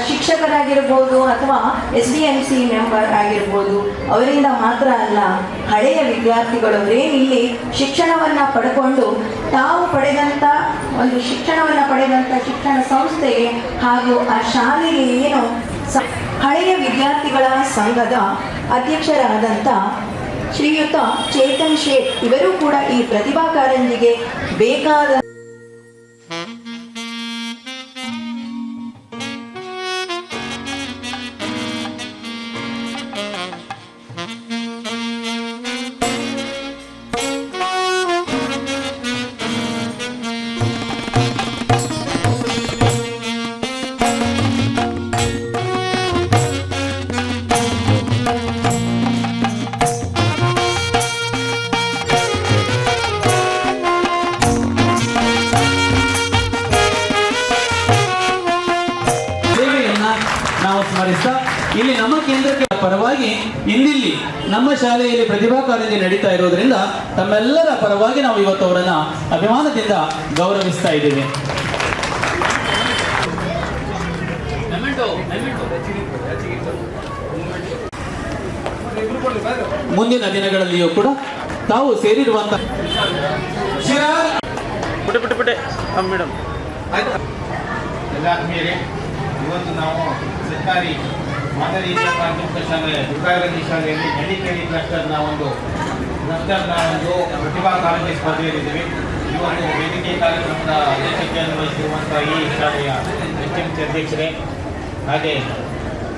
ಶಿಕ್ಷಕರಾಗಿರ್ಬೋದು ಅಥವಾ SDMC member ಆಗಿರ್ಬೋದು, ಅವರಿಂದ ಮಾತ್ರ ಅಲ್ಲ, ಹಳೆಯ ವಿದ್ಯಾರ್ಥಿಗಳವರೇ ಇಲ್ಲಿ ಶಿಕ್ಷಣವನ್ನು ಪಡ್ಕೊಂಡು ತಾವು ಪಡೆದಂಥ ಒಂದು ಶಿಕ್ಷಣವನ್ನು ಪಡೆದಂಥ ಶಿಕ್ಷಣ ಸಂಸ್ಥೆಗೆ ಹಾಗೂ ಆ ಶಾಲೆಗೆ ಏನು ಹಳೆಯ ವಿದ್ಯಾರ್ಥಿಗಳ ಸಂಘದ ಅಧ್ಯಕ್ಷರಾದಂಥ ಶ್ರೀಯುತ ಚೇತನ್ ಶೇಟ್ ಇವರೂ ಕೂಡ ಈ ಪ್ರತಿಭಾ ಕಾರಂಜಿಗೆ ಬೇಕಾದ ಇಲ್ಲಿ ನಮ್ಮ ಕೇಂದ್ರಕ್ಕೆ ಪರವಾಗಿ ಇಂದಿಲ್ಲಿ ನಮ್ಮ ಶಾಲೆಯಲ್ಲಿ ಪ್ರತಿಭಾ ಕಾರಂಜಿ ನಡೀತಾ ಇರೋದ್ರಿಂದ ತಮ್ಮೆಲ್ಲರ ಪರವಾಗಿ ನಾವು ಇವತ್ತು ಅವರನ್ನ ಅಭಿಮಾನದಿಂದ ಗೌರವಿಸ್ತಾ ಇದ್ದೇವೆ. ಮುಂದಿನ ದಿನಗಳಲ್ಲಿಯೂ ಕೂಡ ತಾವು ಸೇರಿರುವಂತ ಇವತ್ತು ನಾವು ಸರ್ಕಾರಿ ಮಾದರಿ ಪ್ರಾಥಮಿಕ ಶಾಲೆ ದುರ್ಗಾರಂಗಿ ಶಾಲೆಯಲ್ಲಿ ಮೆಡಿಕೇರಿ ಕ್ಲಸ್ಟರ್ನ ಒಂದು ಪ್ರತಿಭಾ ಕಾರಂಜಿ ಸ್ಪರ್ಧೆಯಲ್ಲಿದ್ದೀವಿ. ಇವತ್ತು ವೇದಿಕೆ ಕಾರ್ಯಕ್ರಮದ ಅಧ್ಯಕ್ಷತೆಯನ್ನು ವಹಿಸಿರುವಂಥ ಈ ಶಾಲೆಯ SMC ಅಧ್ಯಕ್ಷರೇ, ಹಾಗೆ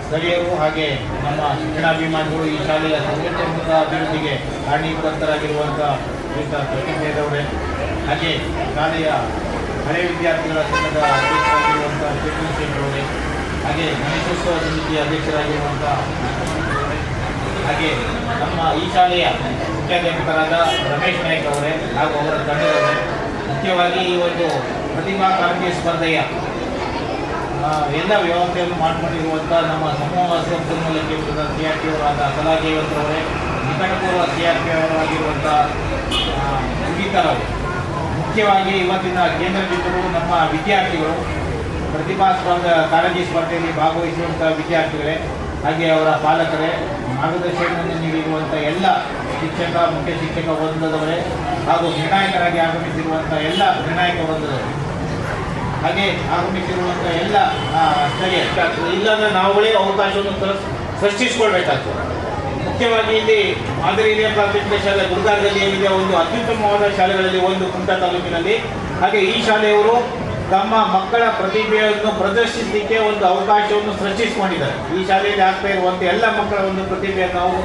ಸ್ಥಳೀಯರು, ಹಾಗೆ ನಮ್ಮ ಶಿಕ್ಷಣಾಭಿಮಾನಿಗಳು, ಈ ಶಾಲೆಯ ಸರ್ವತೋಮುಖ ಅಭಿವೃದ್ಧಿಗೆ ಕಾರಣೀಭೂತರಾಗಿರುವಂಥ ಪ್ರತಿನಿಧಿಯವರೇ, ಹಾಗೆ ಶಾಲೆಯ ಹಳೆಯ ವಿದ್ಯಾರ್ಥಿಗಳ ಸಂಘದ ಅಧ್ಯಕ್ಷರಾಗಿರುವಂಥ ಚೇತನ್ ಶೇಟ್ ಅವರೇ, ಹಾಗೆ ಗಣೇಶೋತ್ಸವ ಸಮಿತಿಯ ಅಧ್ಯಕ್ಷರಾಗಿರುವಂಥ, ಹಾಗೆ ನಮ್ಮ ಈ ಶಾಲೆಯ ಮುಖ್ಯಾಧ್ಯಾಪಕರಾದ ರಮೇಶ್ ನಾಯ್ಕ ಅವರೇ ಹಾಗೂ ಅವರ ತಂಡದವರೇ, ಮುಖ್ಯವಾಗಿ ಈ ಒಂದು ಪ್ರತಿಭಾ ಕಾರಂಜಿ ಸ್ಪರ್ಧೆಯ ಎಲ್ಲ ವ್ಯವಸ್ಥೆಯನ್ನು ಮಾಡಿಕೊಂಡಿರುವಂಥ ನಮ್ಮ ಸಮೂಹ ಸಂಪನ್ಮೂಲ ಕೇಂದ್ರದ CRP ಅವರಾದ ಕಲಾಜೀವಂತರವರೇ, ನಿಕಟಪೂರ್ವ CRP ಅವರಾಗಿರುವಂಥ ಸುಗೀತರವರು, ಮುಖ್ಯವಾಗಿ ಇವತ್ತಿನ ಕೇಂದ್ರ ಬಿಂದುಗಳು ನಮ್ಮ ವಿದ್ಯಾರ್ಥಿಗಳು, ಪ್ರತಿಭಾ ಕಾರಂಜಿ ಸ್ಪರ್ಧೆಯಲ್ಲಿ ಭಾಗವಹಿಸುವಂಥ ವಿದ್ಯಾರ್ಥಿಗಳೇ, ಹಾಗೆ ಅವರ ಪಾಲಕರೇ, ಮಾರ್ಗದರ್ಶನವನ್ನು ನೀಡಿರುವಂಥ ಎಲ್ಲ ಶಿಕ್ಷಕ, ಮುಖ್ಯ ಶಿಕ್ಷಕ ವೃಂದದವರೇ ಹಾಗೂ ನಿರ್ಣಾಯಕರಾಗಿ ಆಗಮಿಸಿರುವಂಥ ಎಲ್ಲ ನಿರ್ಣಾಯಕ ವೃಂದದವರು, ಹಾಗೆ ಆಗಮಿಸಿರುವಂಥ ಎಲ್ಲ ಸ್ಥಳೀಯ ಇಲ್ಲಾಂದರೆ ನಾವುಗಳೇ ಅವಕಾಶವನ್ನು ಸೃಷ್ಟಿಸಿಕೊಳ್ಬೇಕಾಗ್ತದೆ. ಮುಖ್ಯವಾಗಿ ಇಲ್ಲಿ ಮಾದರಿ ಹಿರಿಯ ಪ್ರಾಥಮಿಕ ಶಾಲೆ ಗುರುಗಾರದಲ್ಲಿ ಏನಿದೆ ಒಂದು ಅತ್ಯುತ್ತಮವಾದ ಶಾಲೆಗಳಲ್ಲಿ ಒಂದು ಕುಮಟಾ ತಾಲೂಕಿನಲ್ಲಿ. ಹಾಗೆ ಈ ಶಾಲೆಯವರು ತಮ್ಮ ಮಕ್ಕಳ ಪ್ರತಿಭೆಯನ್ನು ಪ್ರದರ್ಶಿಸಲಿಕ್ಕೆ ಒಂದು ಅವಕಾಶವನ್ನು ಸೃಷ್ಟಿಸಿಕೊಂಡಿದ್ದಾರೆ. ಈ ಶಾಲೆಯಲ್ಲಿ ಆಗ್ತಾ ಇರುವಂಥ ಎಲ್ಲ ಮಕ್ಕಳ ಒಂದು ಪ್ರತಿಭೆಯನ್ನು ನಾವು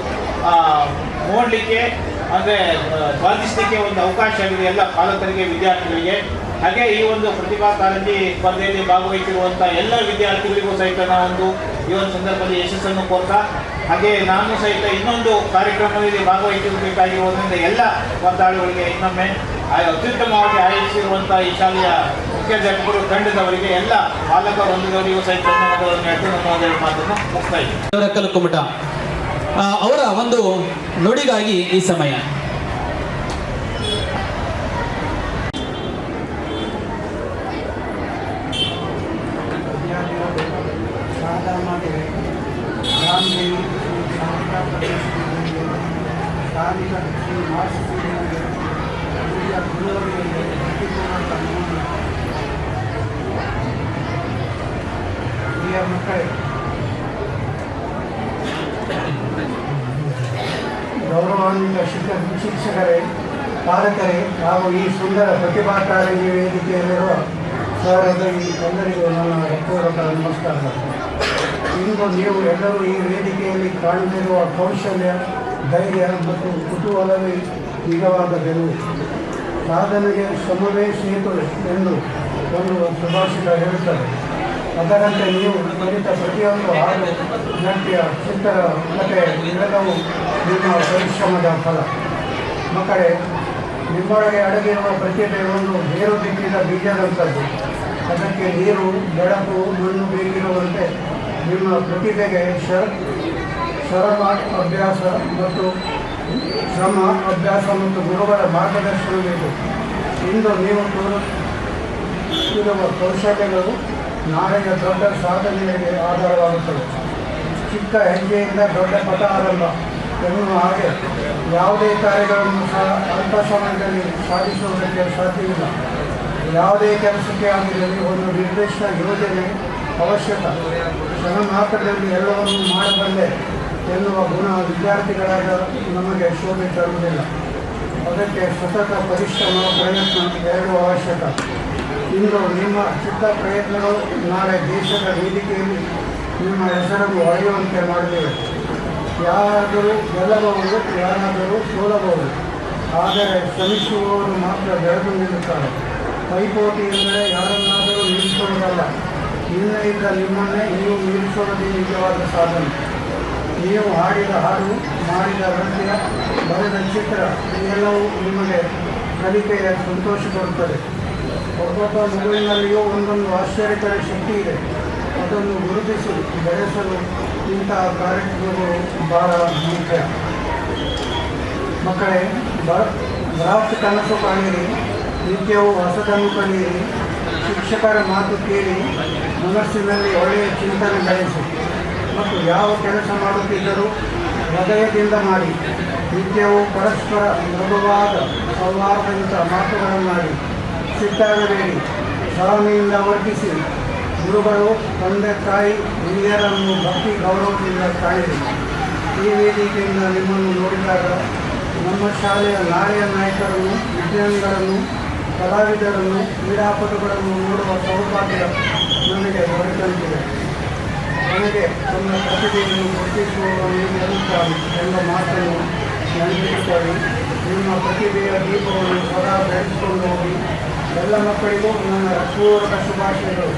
ನೋಡಲಿಕ್ಕೆ ಅಂದರೆ ಸ್ವಾದಿಸಲಿಕ್ಕೆ ಒಂದು ಅವಕಾಶ ಆಗಿದೆ ಎಲ್ಲ ಪಾಲಕರಿಗೆ, ವಿದ್ಯಾರ್ಥಿಗಳಿಗೆ. ಹಾಗೆ ಈ ಒಂದು ಪ್ರತಿಭಾ ಕಾರಂಜಿ ಸ್ಪರ್ಧೆಯಲ್ಲಿ ಭಾಗವಹಿಸಿರುವಂಥ ಎಲ್ಲ ವಿದ್ಯಾರ್ಥಿಗಳಿಗೂ ಸಹಿತ ನಾವೊಂದು ಈ ಒಂದು ಸಂದರ್ಭದಲ್ಲಿ ಯಶಸ್ಸನ್ನು ಕೋರ್ತಾ, ಹಾಗೆ ನಾನು ಸಹಿತ ಇನ್ನೊಂದು ಕಾರ್ಯಕ್ರಮದಲ್ಲಿ ಭಾಗವಹಿಸಬೇಕಾಗಿರುವುದರಿಂದ ಎಲ್ಲ ಸ್ಪರ್ಧಾಳುಗಳಿಗೆ ಇನ್ನೊಮ್ಮೆ ಅತ್ಯುತ್ತಮವಾಗಿ ಆಯೋಜಿಸಿರುವಂಥ ಈ ಶಾಲೆಯ ಮುಖ್ಯಾಧ್ಯಾಪಕರು, ತಂಡದವರಿಗೆ, ಎಲ್ಲ ಪಾಲಕ ವೃಂದದವರಿಗೂ ಸಹಿತ ಧನ್ಯವಾದಗಳನ್ನು ಹೇಳ್ತು ನನ್ನ ಮಾತನ್ನು ಮುಗಿಸ್ತಾ ಇದ್ದೀನಿ. ಕುಮಟ ಅವರ ಒಂದು ನುಡಿಗಾಗಿ ಈ ಸಮಯ. ಮಕ್ಕಳೇ, ಗೌರವಾನ್ವಿತ ಶಿಕ್ಷಕರೇ, ಪಾಲಕರೇ ಹಾಗೂ ಈ ಸುಂದರ ಪ್ರತಿಭಾ ಕಾರಂಜಿ ವೇದಿಕೆಯಲ್ಲಿರುವ ಸಹೃದಯಿ ಎಲ್ಲರಿಗೂ ನನ್ನ ಹೃತ್ಪೂರ್ವಕ ನಮಸ್ಕಾರಗಳು. ಇಂದು ನೀವು ಎಲ್ಲರೂ ಈ ವೇದಿಕೆಯಲ್ಲಿ ಕಾಣುತ್ತಿರುವ ಕೌಶಲ್ಯ, ಧೈರ್ಯ ಮತ್ತು ಕುತೂಹಲವೇ ನಿಜವಾದ ಗೆಲುವು. ಸಾಧನೆಗೆ ಶ್ರಮವೇ ಸೇತುವೆ ಎಂದು ಒಂದು ಸುಭಾಷಿತ ಹೇಳುತ್ತದೆ. ಅದರಂತೆ ನೀವು ಕಲಿತ ಪ್ರತಿಯೊಂದು ಹಾಡು, ನಾಟ್ಯ, ಚಿತ್ರ, ಕಥೆ ಇವೆಲ್ಲವೂ ನಿಮ್ಮ ಪರಿಶ್ರಮದ ಫಲ. ಮಕ್ಕಳೇ, ನಿಮ್ಮೊಳಗೆ ಅಡಗಿರುವ ಪ್ರತಿಭೆ ಒಂದು ಬೇರು ಬಿತ್ತಿದ ಬೀಜದಂಥದ್ದು. ಅದಕ್ಕೆ ನೀರು, ಬೆಳಕು, ಮಣ್ಣು ಬೇಕಿರುವಂತೆ ನಿಮ್ಮ ಪ್ರತಿಭೆಗೆ ಶ್ರಮ ಅಭ್ಯಾಸ ಮತ್ತು ಗುರುಗಳ ಮಾರ್ಗದರ್ಶನ ಬೇಕು. ಇಂದು ನೀವು ತೋರುತ್ತಿರುವ ಕೌಶಲ್ಯಗಳು ನಾಳೆಯ ದೊಡ್ಡ ಸಾಧನೆಗೆ ಆಧಾರವಾಗುತ್ತದೆ. ಚಿಕ್ಕ ಹೆಜ್ಜೆಯಿಂದ ದೊಡ್ಡ ಪಥ ಆರಂಭ ಎನ್ನುವ ಹಾಗೆ ಯಾವುದೇ ಕಾರ್ಯಗಳನ್ನು ಸಹ ಅಲ್ಪ ಸಮಯದಲ್ಲಿ ಸಾಧಿಸುವುದಕ್ಕೆ ಸಾಧ್ಯವಿಲ್ಲ. ಯಾವುದೇ ಕೆಲಸಕ್ಕೆ ಆಗಿರಲಿ ಒಂದು ನಿರ್ದಿಷ್ಟ ಯೋಜನೆ ಅವಶ್ಯಕ. ಕ್ಷಣ ಮಾತ್ರದಲ್ಲಿ ಎಲ್ಲವನ್ನೂ ಮಾಡಬಲ್ಲೆ ಎನ್ನುವ ಗುಣ ವಿದ್ಯಾರ್ಥಿಗಳಾದ ನಮಗೆ ಶೋಭೆ ತರುವುದಿಲ್ಲ. ಅದಕ್ಕೆ ಸತತ ಪರಿಶ್ರಮ, ಪ್ರಯತ್ನ ಎರಡೂ ಅವಶ್ಯಕ. ಇಂದು ನಿಮ್ಮ ಚಿಕ್ಕ ಪ್ರಯತ್ನಗಳು ನಾಳೆ ದೇಶದ ವೇದಿಕೆಯಲ್ಲಿ ನಿಮ್ಮ ಹೆಸರನ್ನು ಹೊಳೆಯುವಂತೆ ಮಾಡಲಿವೆ. ಯಾರಾದರೂ ಗೆಲ್ಲಬಹುದು, ಯಾರಾದರೂ ಸೋಲಬಹುದು. ಆದರೆ ಶ್ರಮಿಸುವವರು ಮಾತ್ರ ಬೆಳೆದು ನಿಲ್ಲುತ್ತಾರೆ. ಪೈಪೋಟಿ ಎಂದರೆ ಯಾರನ್ನಾದರೂ ನಿಲ್ಲಿಸುವುದಲ್ಲ, ಹಿಂದೆ ಇದ್ದ ನಿಮ್ಮನ್ನೇ ನೀವು ನಿಲ್ಲಿಸುವುದೇ ನಿಜವಾದ ಸಾಧನೆ. ನೀವು ಹಾಡಿದ ಹಾಡು, ಮಾಡಿದ ನೃತ್ಯ, ಬರೆದ ಚಿತ್ರ ಇವೆಲ್ಲವೂ ನಿಮಗೆ ಕಲಿಕೆಯ ಸಂತೋಷ ಕೊಡುತ್ತದೆ. ಒಬ್ಬೊಬ್ಬ ಮಗುವಿನಲ್ಲಿಯೂ ಒಂದೊಂದು ಆಶ್ಚರ್ಯಕರ ಶಕ್ತಿ ಇದೆ. ಅದನ್ನು ಗುರುತಿಸಿ ಬೆಳೆಸಲು ಇಂತಹ ಕಾರ್ಯಕ್ರಮಗಳು ಬಹಳ ಮುಖ್ಯ. ಮಕ್ಕಳೇ, ಬೃಹತ್ ಕನಸು ಕಾಣಿರಿ, ನಿತ್ಯವೂ ಹೊಸದನ್ನು ಕಲಿಯಿರಿ, ಶಿಕ್ಷಕರ ಮಾತು ಕೇಳಿ, ಮನಸ್ಸಿನಲ್ಲಿ ಒಳ್ಳೆಯ ಚಿಂತನೆ ಬೆಳೆಸಿ ಮತ್ತು ಯಾವ ಕೆಲಸ ಮಾಡುತ್ತಿದ್ದರೂ ಹೃದಯದಿಂದ ಮಾಡಿ. ನಿತ್ಯವೂ ಪರಸ್ಪರ ಮೃದುವಾದ ಸೌಹಾರ್ದಯುತ ಮಾತುಗಳನ್ನಾಡಿ. ಸಿಟ್ಟಾಗಬೇಡಿ, ಸಹನೆಯಿಂದ ವರ್ತಿಸಿ. ಗುರುಗಳು, ತಂದೆ ತಾಯಿ, ಹಿರಿಯರನ್ನು ಭಕ್ತಿ ಗೌರವದಿಂದ ಕಾಣಿರಿ. ಈ ವೇದಿಕೆಯಿಂದ ನಿಮ್ಮನ್ನು ನೋಡಿದಾಗ ನಮ್ಮ ಶಾಲೆಯ ನಾಳೆಯ ನಾಯಕರನ್ನು, ವಿಜ್ಞಾನಿಗಳನ್ನು, ಕಲಾವಿದರನ್ನು, ಕ್ರೀಡಾಪಟುಗಳನ್ನು ನೋಡುವ ಸೌಭಾಗ್ಯ ನನಗೆ ದೊರೆತಂತಿದೆ. ನನಗೆ ತನ್ನ ಪ್ರತಿಭೆಯನ್ನು ಗುರುತಿಸುವವನು ಗೆಲ್ಲುತ್ತಾನೆ ಎಂಬ ಮಾತನ್ನು ನೆನಪಿಸಿಕೊಳ್ಳಿ. ನಿಮ್ಮ ಪ್ರತಿಭೆಯ ದೀಪವನ್ನು ಸದಾ ಬೆಳೆಸಿಕೊಂಡು ಹೋಗಿ. ಎಲ್ಲ ಮಕ್ಕಳಿಗೂ ನನ್ನ ಹೃತ್ಪೂರ್ವಕ ಶುಭಾಶಯಗಳು.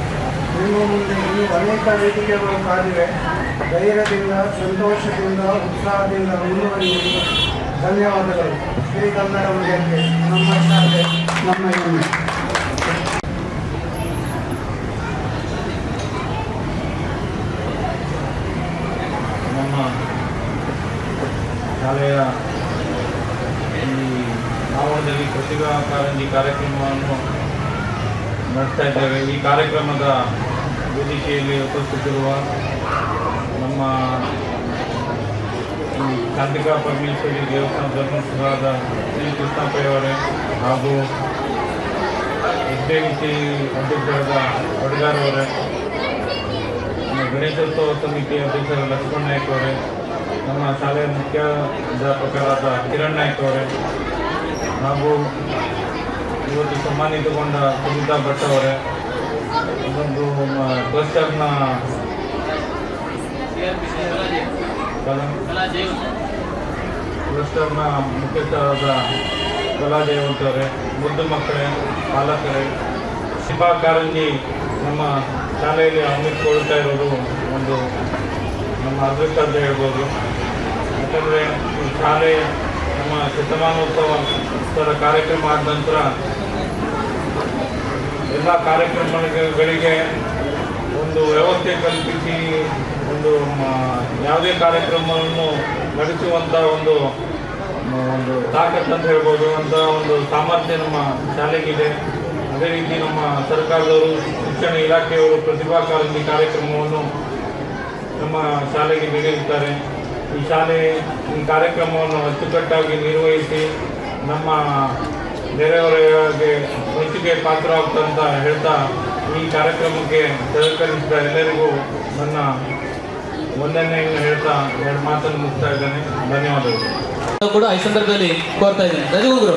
ನಿಮ್ಮ ಮುಂದೆ ಇನ್ನೂ ಅನೇಕ ವೇದಿಕೆಗಳು ಕಾದಿವೆ. ಧೈರ್ಯದಿಂದ, ಸಂತೋಷದಿಂದ, ಉತ್ಸಾಹದಿಂದ ಮುಂದುವರಿಯಿರಿ. ಧನ್ಯವಾದಗಳು. ಶ್ರೀ ಕನ್ನಡ ಮೀಡಿಯಾಕ್ಕೆ ನಮ್ಮ ಶಾಲೆ ನಮ್ಮ ಹೆಮ್ಮೆ. ನಮ್ಮ ಶಾಲೆಯ ಈ ಆವರಣದಲ್ಲಿ ಪ್ರತಿಭಾ ಕಾರಂಜಿ ಕಾರ್ಯಕ್ರಮವನ್ನು ನಡೆಸ್ತಾ ಇದ್ದೇವೆ. ಈ ಕಾರ್ಯಕ್ರಮದ ವೇದಿಕೆಯಲ್ಲಿ ಉಪಸ್ಥಿತಿರುವ ನಮ್ಮ ಈ ಚಂದ್ರಿಕಾ ಪರಮೇಶ್ವರಿ ದೇವಸ್ಥಾನ ಧರ್ಮಸ್ಥಳದ ಶ್ರೀ ಕೃಷ್ಣಪ್ಪಯವರೇ ಹಾಗೂ SBMC ಅಧ್ಯಕ್ಷರಾದ ವಡಗಾರವರೇ, ನಮ್ಮ ಗಣೇಶೋತ್ಸವ ಸಮಿತಿ ಅಧ್ಯಕ್ಷರ ಲಕ್ಷ್ಮಣ್ ನಾಯ್ಕ ಅವರೇ, ನಮ್ಮ ಶಾಲೆಯ ಮುಖ್ಯಾಧ್ಯಾಪಕರಾದ ಕಿರಣ್ ನಾಯ್ಕ ಅವರೇ ಹಾಗೂ ಇವತ್ತು ಸನ್ಮಾನಿತಗೊಂಡ ಸುನೀತಾ ಭಟ್ ಅವರೇ, ಇನ್ನೊಂದು ಕ್ಲಸ್ಟರ್ನ ಕ್ಲಸ್ಟರ್ನ ಮುಖ್ಯಸ್ಥರಾದ ಕಲಾ ಜಯವಂತ್ ಅವರೇ, ಮುದ್ದು ಮಕ್ಕಳೇ, ಪಾಲಕರೇ, ಪ್ರತಿಭಾ ಕಾರಂಜಿ ನಮ್ಮ ಶಾಲೆಯಲ್ಲಿ ಹಮ್ಮಿಕೊಳ್ಳುತ್ತಾ ಇರೋದು ಒಂದು ನಮ್ಮ ಅದೃಷ್ಟ ಅಂತ ಹೇಳ್ಬೋದು. ಯಾಕಂದರೆ ಈ ಶಾಲೆ ನಮ್ಮ ಶತಮಾನೋತ್ಸವದ ಕಾರ್ಯಕ್ರಮ ಆದ ನಂತರ ಎಲ್ಲ ಕಾರ್ಯಕ್ರಮಗಳಿಗೆ ಒಂದು ವ್ಯವಸ್ಥೆ ಕಲ್ಪಿಸಿ ಒಂದು ಯಾವುದೇ ಕಾರ್ಯಕ್ರಮವನ್ನು ನಡೆಸುವಂಥ ಒಂದು ತಾಕತ್ತು ಅಂತ ಹೇಳ್ಬೋದು ಅಂತ ಒಂದು ಸಾಮರ್ಥ್ಯ ನಮ್ಮ ಶಾಲೆಗಿದೆ. ಅದೇ ರೀತಿ ನಮ್ಮ ಸರ್ಕಾರದವರು, ಶಿಕ್ಷಣ ಇಲಾಖೆಯವರು ಪ್ರತಿಭಾ ಕಾರಂಜಿ ಕಾರ್ಯಕ್ರಮವನ್ನು ನಮ್ಮ ಶಾಲೆಗೆ ನೀಡಿರುತ್ತಾರೆ. ಈ ಶಾಲೆ ಈ ಕಾರ್ಯಕ್ರಮವನ್ನು ಅಚ್ಚುಕಟ್ಟಾಗಿ ನಿರ್ವಹಿಸಿ ನಮ್ಮ ನೆರೆಹೊರೆಗೆ ಮೆಚ್ಚುಗೆ ಪಾತ್ರವಾಗ್ತಂತ ಹೇಳ್ತಾ ಈ ಕಾರ್ಯಕ್ರಮಕ್ಕೆ ಸಹಕರಿಸಿದ ಎಲ್ಲರಿಗೂ ನನ್ನ ವಂದನೆಯನ್ನು ಹೇಳ್ತಾ ಎರಡು ಮಾತನ್ನು ಮುಗಿಸ್ತಾ ಇದ್ದೇನೆ. ಧನ್ಯವಾದಗಳು. ಕೂಡ ಈ ಸಂದರ್ಭದಲ್ಲಿ ಕೋರ್ತಾ ಇದ್ದೇನೆ. ರಜಗುರು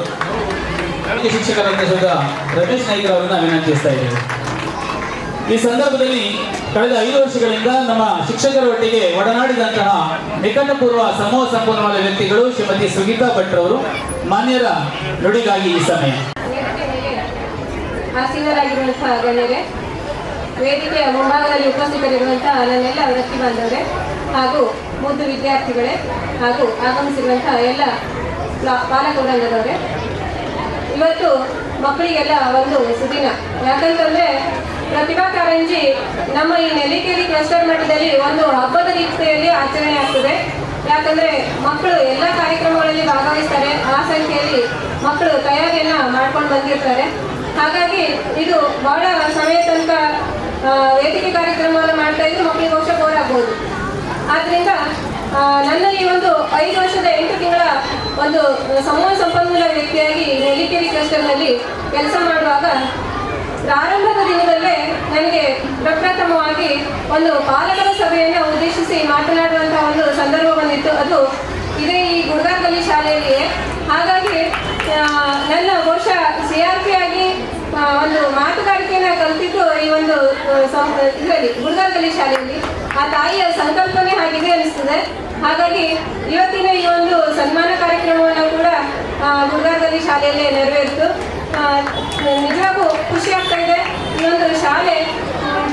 ಶಿಕ್ಷಕರಾದ ರಮೇಶ್ ನಾಯ್ಕರ್ ಅವರನ್ನ ವಿನಂತಿಸ್ತಾ ಇದ್ದೇವೆ. ಈ ಸಂದರ್ಭದಲ್ಲಿ ಕಳೆದ 5 ವರ್ಷಗಳಿಂದ ನಮ್ಮ ಶಿಕ್ಷಕರ ಒಟ್ಟಿಗೆ ಒಡನಾಡಿದಂತಹ ನಿಕಟಪೂರ್ವ ಸಮೂಹ ಸಂಪನ್ಮೂಲ ವ್ಯಕ್ತಿಗಳು ಶ್ರೀಮತಿ ಸುಗೀತಾ ಭಟ್ ಅವರು ಮಾನ್ಯರ ನುಡಿಗಾಗಿ ಈ ಸಮಯ. ಆಸೀನರಾಗಿರುವಂತಹ ಗಣ್ಯರೇ, ವೇದಿಕೆಯ ಮುಂಭಾಗದಲ್ಲಿ ಉಪಸ್ಥಿತರಿರುವಂತಹ ನನ್ನೆಲ್ಲ ವೃತ್ತಿ ಬಾಂಧವರೇ ಹಾಗೂ ಮುದ್ದು ವಿದ್ಯಾರ್ಥಿಗಳೇ ಹಾಗೂ ಆಗಮಿಸಿರುವಂತಹ ಎಲ್ಲ ಪಾಲಕವೃಂದದವರೇ, ಇವತ್ತು ಮಕ್ಕಳಿಗೆಲ್ಲ ಒಂದು ಸುದಿನ. ಯಾಕಂತಂದರೆ ಪ್ರತಿಭಾ ಕಾರಂಜಿ ನಮ್ಮ ಈ ನೆಲ್ಲಿಕೇರಿ ಕ್ಲಸ್ಟರ್ ಮಟ್ಟದಲ್ಲಿ ಒಂದು ಹಬ್ಬದ ರೀತಿಯಲ್ಲಿ ಆಚರಣೆ ಆಗ್ತದೆ. ಯಾಕಂದರೆ ಮಕ್ಕಳು ಎಲ್ಲ ಕಾರ್ಯಕ್ರಮಗಳಲ್ಲಿ ಭಾಗವಹಿಸ್ತಾರೆ. ಆ ಸಂಖ್ಯೆಯಲ್ಲಿ ಮಕ್ಕಳು ತಯಾರಿಯನ್ನು ಮಾಡ್ಕೊಂಡು ಬಂದಿರ್ತಾರೆ. ಹಾಗಾಗಿ ಇದು ಬಹಳ ಸಮಯ ತನಕ ವೇದಿಕೆ ಕಾರ್ಯಕ್ರಮವನ್ನು ಮಾಡ್ತಾ ಇದ್ರೆ ಮಕ್ಕಳಿಗೆ ಬಹುಶಃ ಬೋರ್ ಆಗ್ಬೋದು. ಆದ್ದರಿಂದ ನನ್ನ ಈ ಒಂದು 5 ವರ್ಷದ 8 ತಿಂಗಳ ಒಂದು ಸಮೂಹ ಸಂಪನ್ಮೂಲ ವ್ಯಕ್ತಿಯಾಗಿ ನೆಲ್ಲಿಕೇರಿ ಕ್ಲಸ್ಟರ್ನಲ್ಲಿ ಕೆಲಸ ಮಾಡುವಾಗ ಪ್ರಾರಂಭದ ದಿನದಲ್ಲೇ ನನಗೆ ಪ್ರಪ್ರಥಮವಾಗಿ ಒಂದು ಪಾಲಕರ ಸಭೆಯನ್ನು ಉದ್ದೇಶಿಸಿ ಮಾತನಾಡುವಂತಹ ಒಂದು ಸಂದರ್ಭ ಬಂದಿತ್ತು. ಅದು ಇದೇ ಈ ಗುಡ್ಗಾರ್ಗಲ್ಲಿ ಶಾಲೆಯಲ್ಲಿಯೇ. ಹಾಗಾಗಿ ನನ್ನ ಬಹುಶಃ CRP ಆಗಿ ಒಂದು ಮಾತುಗಾರಿಕೆಯನ್ನು ಕಲಿತಿದ್ದು ಈ ಒಂದು ಇದರಲ್ಲಿ ಗುಡ್ಗಾರ್ಗಲ್ಲಿ ಶಾಲೆಯಲ್ಲಿ. ಆ ತಾಯಿಯ ಸಂಕಲ್ಪನೆ ಆಗಿದೆ ಅನಿಸ್ತದೆ. ಹಾಗಾಗಿ ಇವತ್ತಿನ ಈ ಒಂದು ಸನ್ಮಾನ ಕಾರ್ಯಕ್ರಮವನ್ನು ಕೂಡ ಗುಡ್ಗಾರ್ಗಲ್ಲಿ ಶಾಲೆಯಲ್ಲೇ ನೆರವೇರಿತು. ನಿಜವಾಗೂ ಖುಷಿ ಆಗ್ತಾ ಇದೆ. ಈ ಒಂದು ಶಾಲೆ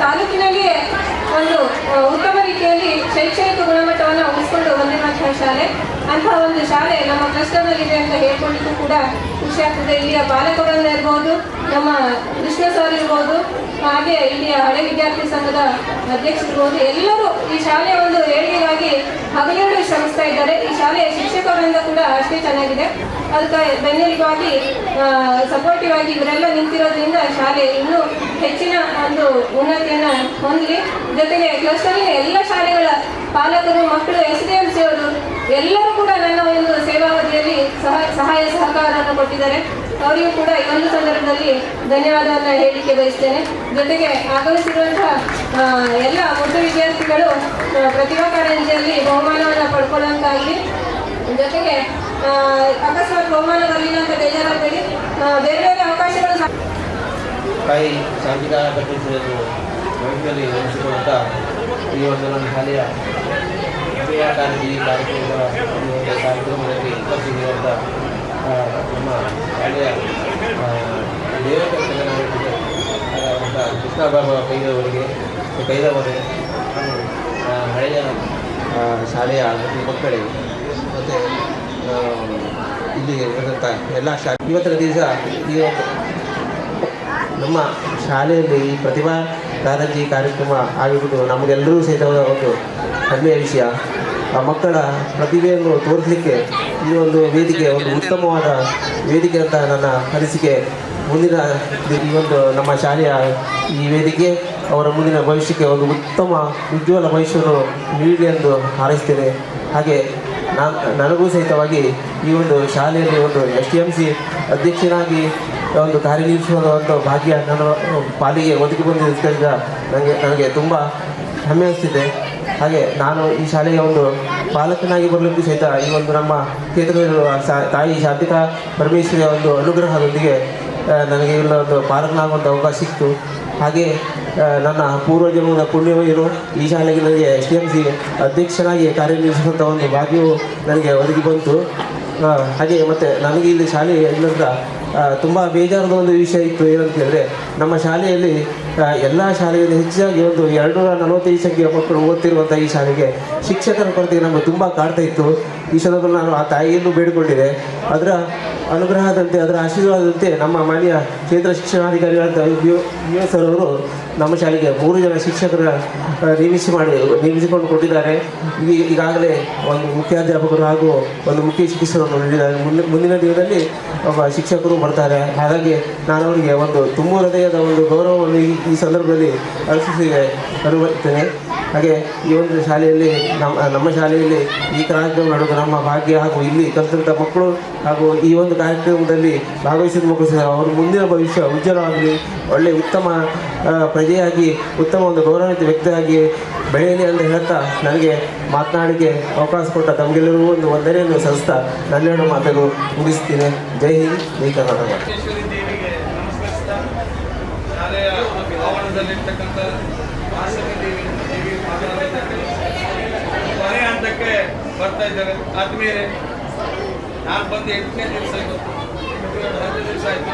ತಾಲೂಕಿನಲ್ಲಿಯೇ ಒಂದು ಉತ್ತಮ ರೀತಿಯಲ್ಲಿ ಶೈಕ್ಷಣಿಕ ಗುಣಮಟ್ಟವನ್ನು ಉಳಿಸ್ಕೊಂಡು ಬಂದಿರುವಂತಹ ಶಾಲೆ. ಅಂತಹ ಒಂದು ಶಾಲೆ ನಮ್ಮ ಕ್ಲಸ್ಟರ್ನಲ್ಲಿದೆ ಅಂತ ಹೇಳ್ಕೊಳ್ಳಿಕ್ಕೂ ಕೂಡ ಖುಷಿ ಆಗ್ತದೆ. ಇಲ್ಲಿಯ ಪಾಲಕರನ್ನ ಇರ್ಬೋದು, ನಮ್ಮ ಕೃಷ್ಣ ಸರ್ ಇರ್ಬೋದು, ಹಾಗೆ ಇಲ್ಲಿಯ ಹಳೆ ವಿದ್ಯಾರ್ಥಿ ಸಂಘದ ಅಧ್ಯಕ್ಷರಿರ್ಬೋದು, ಎಲ್ಲರೂ ಈ ಶಾಲೆಯ ಒಂದು ಏಳಿಗೆಗಾಗಿ ಹಗಲಿರುಳು ಶ್ರಮಿಸ್ತಾ ಇದ್ದಾರೆ. ಈ ಶಾಲೆಯ ಶಿಕ್ಷಕರಿಂದ ಕೂಡ ಅಷ್ಟೇ ಚೆನ್ನಾಗಿದೆ. ಅದಕ್ಕೆ ಬೆನ್ನೆಲುಬಾಗಿ ಸಪೋರ್ಟಿವ್ ಆಗಿ ಇವರೆಲ್ಲ ನಿಂತಿರೋದ್ರಿಂದ ಶಾಲೆ ಇನ್ನೂ ಹೆಚ್ಚಿನ ಒಂದು ಉನ್ನತಿಯನ್ನು ಹೊಂದಲಿ. ಜೊತೆಗೆ ಕ್ಲಸ್ಟರಿನ ಎಲ್ಲ ಶಾಲೆಗಳ ಪಾಲಕರು, ಮಕ್ಕಳು, SDMC ಅವರು ಎಲ್ಲರೂ ಕೂಡ ನನ್ನ ಒಂದು ಸೇವಾವಧಿಯಲ್ಲಿ ಸಹಾಯ ಸಹಕಾರವನ್ನು ಕೊಟ್ಟಿದ್ದಾರೆ. ಅವರಿಗೂ ಕೂಡ ಈ ಒಂದು ಸಂದರ್ಭದಲ್ಲಿ ಧನ್ಯವಾದವನ್ನು ಹೇಳಲಿಕ್ಕೆ ಬಯಸ್ತೇನೆ. ಜೊತೆಗೆ ಆಗಮಿಸಿರುವಂತಹ ಎಲ್ಲ ಮುದ್ದು ವಿದ್ಯಾರ್ಥಿಗಳು ಪ್ರತಿಭಾ ಕಾರಂಜಿಯಲ್ಲಿ ಬಹುಮಾನವನ್ನು ಪಡ್ಕೊಳ್ಳುವಂತಾಗಲಿ. ಜೊತೆಗೆ ಅಕಸ್ಮಾತ್ ಬಹುಮಾನ ಬರಲಿಲ್ಲ ಅಂತ ಬೇಜಾರಾಗಬೇಡಿ, ಬೇರೆ ಬೇರೆ ಅವಕಾಶಗಳು ತಾಯಿ ಶಾಂತಿಕಾ ಕಟ್ಟಿಸಿದ್ದು ವೈದ್ಯರಲ್ಲಿ ನಡೆಸಿರುವಂಥ ಈ ಒಂದು ನಮ್ಮ ಶಾಲೆಯ ಪ್ರತಿಭಾ ಕಾರಂಜಿ ಕಾರ್ಯಕ್ರಮದಲ್ಲಿ ಉಪಸ್ಥಿತಿರುವಂಥ ನಮ್ಮ ಶಾಲೆಯ ದೇವಕರ್ತನ ಕೃಷ್ಣ ಬಾಬಾ ಕೈದವರೇ ಹಳೆಯ ಶಾಲೆಯ ಮಕ್ಕಳಿಗೆ ಮತ್ತು ಇಲ್ಲಿ ಇರತಕ್ಕಂಥ ಎಲ್ಲ ಇವತ್ತಿನ ದಿವಸ ಈ ಒಂದು ನಮ್ಮ ಶಾಲೆಯಲ್ಲಿ ಈ ಪ್ರತಿಭಾ ಕಾರಂಜಿ ಕಾರ್ಯಕ್ರಮ ಆಗಿರುವುದು ನಮಗೆಲ್ಲರೂ ಸಹಿತ ಒಂದು ಹೆಮ್ಮೆಯ ವಿಷಯ. ಆ ಮಕ್ಕಳ ಪ್ರತಿಭೆಯನ್ನು ತೋರಿಸಲಿಕ್ಕೆ ಈ ಒಂದು ವೇದಿಕೆ ಒಂದು ಉತ್ತಮವಾದ ವೇದಿಕೆ ಅಂತ ನನ್ನ ಅನಿಸಿಕೆ. ಮುಂದಿನ ಈ ಒಂದು ನಮ್ಮ ಶಾಲೆಯ ಈ ವೇದಿಕೆ ಅವರ ಮುಂದಿನ ಭವಿಷ್ಯಕ್ಕೆ ಒಂದು ಉತ್ತಮ ಉಜ್ವಲ ಭವಿಷ್ಯವನ್ನು ನೀಡಲಿ ಎಂದು ಹಾರೈಸ್ತೇನೆ. ಹಾಗೆ ನನಗೂ ಸಹಿತವಾಗಿ ಈ ಒಂದು ಶಾಲೆಯಲ್ಲಿ ಒಂದು STMC ಅಧ್ಯಕ್ಷನಾಗಿ ಒಂದು ಕಾರ್ಯನಿರ್ವಹಿಸುವ ಒಂದು ಭಾಗ್ಯ ನನ್ನ ಪಾಲಿಗೆ ಒದಗಿ ಬಂದಿದ್ದರಿಂದ ನನಗೆ ತುಂಬ ಹೆಮ್ಮೆ ಅನಿಸ್ತಿದೆ. ಹಾಗೆ ನಾನು ಈ ಶಾಲೆಯ ಒಂದು ಪಾಲಕನಾಗಿ ಬರಲಿಕ್ಕೂ ಸಹಿತ ಈ ಒಂದು ನಮ್ಮ ಕ್ಷೇತ್ರದಲ್ಲಿರುವ ತಾಯಿ ಶಾಂತಿಕಾ ಪರಮೇಶ್ವರಿಯ ಒಂದು ಅನುಗ್ರಹದೊಂದಿಗೆ ನನಗೆ ಇಲ್ಲ ಒಂದು ಪಾಲಕನಾಗುವಂಥ ಅವಕಾಶ ಸಿಕ್ತು. ಹಾಗೆ ನನ್ನ ಪೂರ್ವಜನ್ಮದ ಪುಣ್ಯವರು ಈ ಶಾಲೆಗೆ ನನಗೆ STMC ಅಧ್ಯಕ್ಷನಾಗಿ ಕಾರ್ಯನಿರ್ವಹಿಸುವಂಥ ಒಂದು ಭಾಗ್ಯವು ನನಗೆ ಒದಗಿ ಬಂತು. ಹಾಗೆ ಮತ್ತು ನನಗೆ ಇಲ್ಲಿ ಶಾಲೆ ಇಲ್ಲಂತ ತುಂಬ ಬೇಜಾರದ ಒಂದು ವಿಷಯ ಇತ್ತು. ಏನಂತ ಹೇಳಿದ್ರೆ, ನಮ್ಮ ಶಾಲೆಯಲ್ಲಿ ಎಲ್ಲ ಶಾಲೆಯಲ್ಲಿ ಹೆಚ್ಚಾಗಿ ಒಂದು 245 ಸಂಖ್ಯೆಯ ಮಕ್ಕಳು ಓದ್ತಿರುವಂಥ ಈ ಶಾಲೆಗೆ ಶಿಕ್ಷಕರ ಕೊರತೆ ನಮಗೆ ತುಂಬ ಕಾಡ್ತಾ ಇತ್ತು. ಈ ಸಂದರ್ಭದಲ್ಲಿ ನಾನು ಆ ತಾಯಿಯನ್ನು ಬೇಡಿಕೊಂಡಿದ್ದೆ. ಅದರ ಅನುಗ್ರಹದಂತೆ, ಅದರ ಆಶೀರ್ವಾದದಂತೆ ನಮ್ಮ ಮಾನ್ಯ ಕ್ಷೇತ್ರ ಶಿಕ್ಷಣಾಧಿಕಾರಿಗಳಾದ US ಸರ್ ಅವರು ನಮ್ಮ ಶಾಲೆಗೆ 3 ಜನ ಶಿಕ್ಷಕರ ನೇಮಿಸಿಕೊಂಡು ಕೊಟ್ಟಿದ್ದಾರೆ. ಈಗಾಗಲೇ ಒಂದು ಮುಖ್ಯಾಧ್ಯಾಪಕರು ಹಾಗೂ ಒಂದು ಮುಖ್ಯ ಶಿಕ್ಷಕರನ್ನು ನೀಡಿದ್ದಾರೆ. ಮುಂದಿನ ದಿನದಲ್ಲಿ ಒಬ್ಬ ಶಿಕ್ಷಕರು ಬರ್ತಾರೆ. ಹಾಗಾಗಿ ನಾನು ಅವರಿಗೆ ಒಂದು ತುಂಬ ಹೃದಯದ ಒಂದು ಗೌರವವನ್ನು ಈ ಸಂದರ್ಭದಲ್ಲಿ ಅನುಭವಿಸುತ್ತೇನೆ. ಹಾಗೆ ಈ ಒಂದು ಶಾಲೆಯಲ್ಲಿ ನಮ್ಮ ಶಾಲೆಯಲ್ಲಿ ಈ ಕಾರ್ಯಕ್ರಮ ನಡೆದು ನಮ್ಮ ಭಾಗ್ಯ ಹಾಗೂ ಇಲ್ಲಿ ಕಲಿತಂಥ ಮಕ್ಕಳು ಹಾಗೂ ಈ ಒಂದು ಕಾರ್ಯಕ್ರಮದಲ್ಲಿ ಭಾಗವಹಿಸಿದ ಮಕ್ಕಳು ಸಹ ಅವರ ಮುಂದಿನ ಭವಿಷ್ಯ ಉಜ್ವಲವಾಗಲಿ, ಒಳ್ಳೆಯ ಉತ್ತಮ ಪ್ರಜೆಯಾಗಿ ಉತ್ತಮ ಒಂದು ಗೌರವಾನ್ವಿತ ವ್ಯಕ್ತಿಯಾಗಿ ಬೆಳೆಯಲಿ ಅಂತ ಹೇಳ್ತಾ ನನಗೆ ಮಾತನಾಡಿಕೆ ಅವಕಾಶ ಕೊಟ್ಟ ತಮಗೆಲ್ಲರಿಗೂ ಒಂದು ವಂದನೆಯನ್ನು ಸಲ್ಲಿಸ್ತಾ ನನ್ನೆರಡು ಮಾತನ್ನು ಮುಗಿಸ್ತೀನಿ. ಜೈ ಹಿಂದ್, ಜೈ ಕರ್ನಾಟಕ. ದೇವಿಗೆ ನಮಸ್ಕರಿಸ್ತಾ ಶಾಲೆಯ ಆವರಣದಲ್ಲಿರ್ತಕ್ಕಂಥ ವಾಸವಿ ದೇವಿ ಮಾತನಾಡಿದ್ದಕ್ಕೆ ಕೊನೆಯ ಹಂತಕ್ಕೆ ಬರ್ತಾ ಇದ್ದಾರೆ. ಆದ್ಮೇಲೆ ನಾನು ಬಂದು 8ನೇ ದಿವಸ ಇವತ್ತು 10 ದಿವಸ ಆಯಿತು.